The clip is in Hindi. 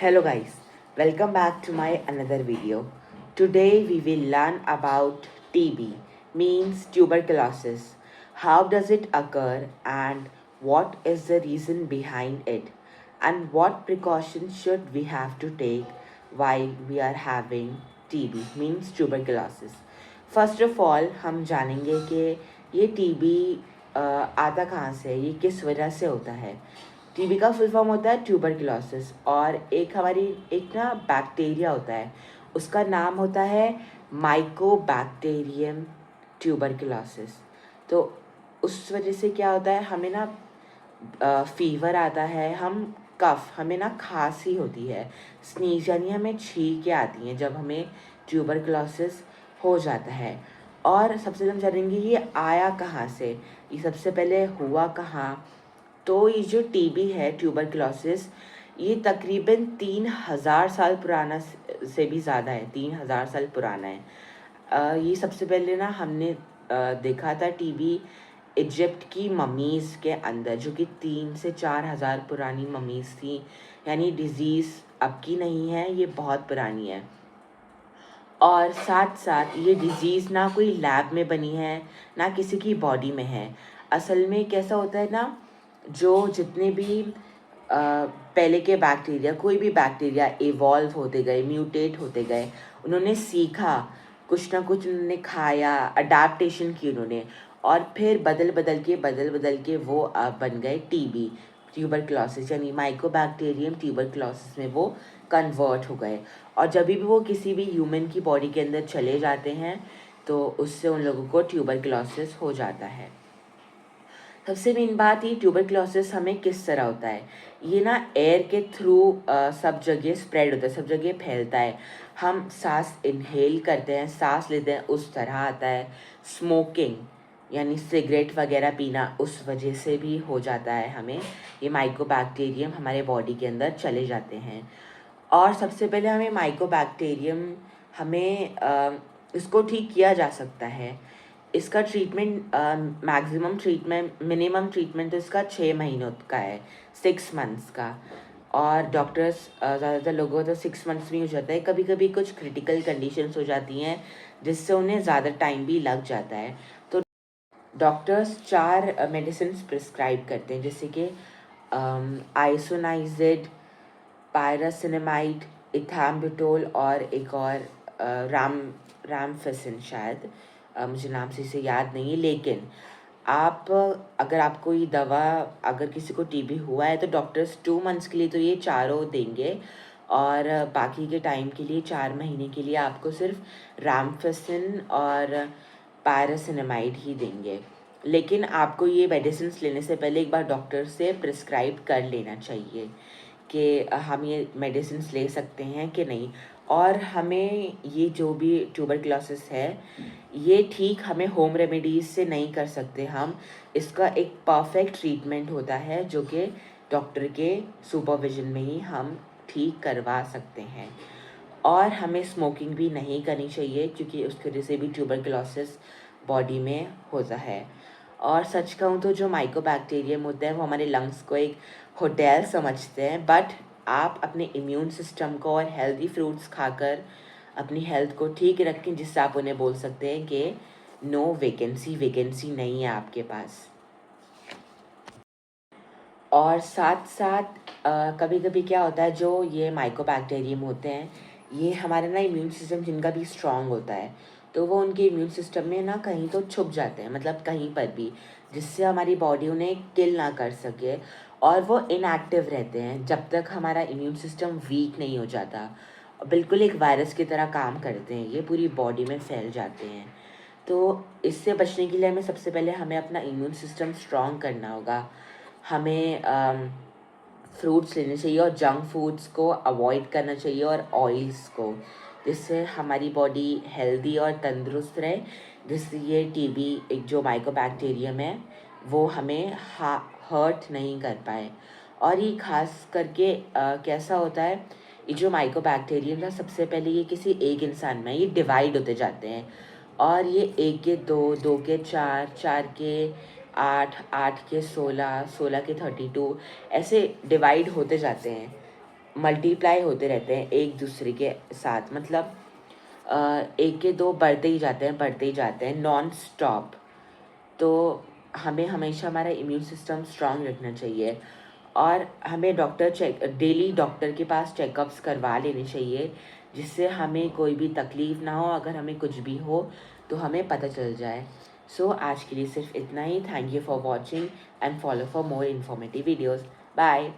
Hello guys, welcome back to my another video. Today we will learn about TB, means tuberculosis. How does it occur and what is the reason behind it and what precautions should we have to take while we are having TB, means tuberculosis. First of all हम जानेंगे कि ये टीबी आता कहाँ से है, ये किस वजह से होता है। टीबी का फुल फॉर्म होता है ट्यूबरकुलोसिस और एक ना बैक्टीरिया होता है, उसका नाम होता है माइकोबैक्टीरियम ट्यूबरकुलोसिस। तो उस वजह से क्या होता है, हमें ना फीवर आता है, हमें ना खांसी होती है, स्नीज यानी हमें छींकें आती हैं जब हमें ट्यूबरकुलोसिस हो जाता है। और सबसे पहले हम जानेंगे ये आया कहाँ से, ये सबसे पहले हुआ कहाँ। तो ये जो टीबी है ट्यूबरकुलोसिस, ये तकरीबन 3000 साल पुराना से भी ज़्यादा है, 3000 साल पुराना है। ये सबसे पहले ना हमने देखा था टीबी इजिप्ट की ममीज़ के अंदर, जो कि 3 से 4 हज़ार पुरानी ममीज़ थी। यानी डिज़ीज़ अब की नहीं है, ये बहुत पुरानी है। और साथ साथ ये डिज़ीज़ ना कोई लैब में बनी है, ना किसी की बॉडी में है। असल में कैसा होता है ना, जो जितने भी पहले के बैक्टीरिया, कोई भी बैक्टीरिया इवॉल्व होते गए, म्यूटेट होते गए, उन्होंने सीखा, कुछ ना कुछ उन्होंने खाया, अडाप्टेशन की उन्होंने, और फिर बदल बदल के वो बन गए टीबी, ट्यूबरकुलोसिस, यानी माइकोबैक्टीरियम ट्यूबरकुलोसिस में वो कन्वर्ट हो गए। और जब भी वो किसी भी ह्यूमन की बॉडी के अंदर चले जाते हैं तो उससे उन लोगों को ट्यूबरकुलोसिस हो जाता है। सबसे मेन बात, ये ट्यूबरकुलोसिस हमें किस तरह होता है, ये ना एयर के थ्रू सब जगह स्प्रेड होता है, सब जगह फैलता है। हम सांस इनहेल करते हैं, सांस लेते हैं, उस तरह आता है। स्मोकिंग यानी सिगरेट वगैरह पीना, उस वजह से भी हो जाता है हमें। ये माइकोबैक्टीरियम हमारे बॉडी के अंदर चले जाते हैं। और सबसे पहले हमें इसको ठीक किया जा सकता है। इसका ट्रीटमेंट मिनिमम ट्रीटमेंट तो इसका 6 महीनों का है, 6 मंथ्स का। और डॉक्टर्स ज़्यादातर लोगों को तो 6 मंथ्स में हो जाता है। कभी कभी कुछ क्रिटिकल कंडीशंस हो जाती हैं जिससे उन्हें ज़्यादा टाइम भी लग जाता है। तो डॉक्टर्स 4 मेडिसिन प्रिस्क्राइब करते हैं, जैसे कि आइसोनाइजिड, पायरासिनेमाइड, इथाम्बुटोल और एक और रामफेसिन शायद, मुझे नाम से इसे याद नहीं है। लेकिन अगर आपको ये दवा, अगर किसी को टीबी हुआ है तो डॉक्टर्स 2 मंथ्स के लिए तो ये चारों देंगे, और बाकी के टाइम के लिए 4 महीने के लिए आपको सिर्फ रामफेसिन और पायरासिनेमाइड ही देंगे। लेकिन आपको ये मेडिसिन लेने से पहले एक बार डॉक्टर से प्रिस्क्राइब कर लेना चाहिए कि हम ये मेडिसिन ले सकते हैं कि नहीं। और हमें ये जो भी ट्यूबरकुलोसिस है, ये ठीक हमें होम रेमेडीज़ से नहीं कर सकते हम। इसका एक परफेक्ट ट्रीटमेंट होता है जो कि डॉक्टर के सुपरविजन में ही हम ठीक करवा सकते हैं। और हमें स्मोकिंग भी नहीं करनी चाहिए, क्योंकि उसकी वजह से भी ट्यूबरकुलोसिस बॉडी में होता है। और सच कहूँ तो जो माइकोबैक्टीरियम होता है वो हमारे लंग्स को एक होटल समझते हैं, बट आप अपने इम्यून सिस्टम को और हेल्दी फ्रूट्स खाकर अपनी हेल्थ को ठीक रखें, जिससे आप उन्हें बोल सकते हैं कि नो वैकेंसी नहीं है आपके पास। और साथ साथ कभी कभी क्या होता है, जो ये माइकोबैक्टीरियम होते हैं, ये हमारे ना इम्यून सिस्टम जिनका भी स्ट्रांग होता है, तो वो उनके इम्यून सिस्टम में ना कहीं तो छुप जाते हैं, मतलब कहीं पर भी, जिससे हमारी बॉडी उन्हें किल ना कर सके। और वो इनएक्टिव रहते हैं जब तक हमारा इम्यून सिस्टम वीक नहीं हो जाता। बिल्कुल एक वायरस की तरह काम करते हैं, ये पूरी बॉडी में फैल जाते हैं। तो इससे बचने के लिए हमें अपना इम्यून सिस्टम स्ट्रांग करना होगा। हमें फ्रूट्स लेने चाहिए और जंक फूड्स को अवॉइड करना चाहिए, और ऑयल्स को, जिससे हमारी बॉडी हेल्दी और तंदुरुस्त रहे, जिससे ये टीबी एक जो माइकोबैक्टीरियम है वो हमें हर्ट नहीं कर पाए। और ये खास करके कैसा होता है, ये जो माइकोबैक्टीरियम था, सबसे पहले ये किसी एक इंसान में ये डिवाइड होते जाते हैं, और ये 1 के 2, 2 के 4, 4 के 8, 8 के 16, 16 के 32, ऐसे डिवाइड होते जाते हैं। मल्टीप्लाई होते रहते हैं एक दूसरे के साथ, मतलब एक के दो बढ़ते ही जाते हैं नॉन स्टॉप। तो हमें हमेशा हमारा इम्यून सिस्टम स्ट्रांग रखना चाहिए, और हमें डेली डॉक्टर के पास चेकअप्स करवा लेने चाहिए, जिससे हमें कोई भी तकलीफ़ ना हो। अगर हमें कुछ भी हो तो हमें पता चल जाए। सो आज के लिए सिर्फ इतना ही। Thank you for watching and follow for more informative videos. Bye.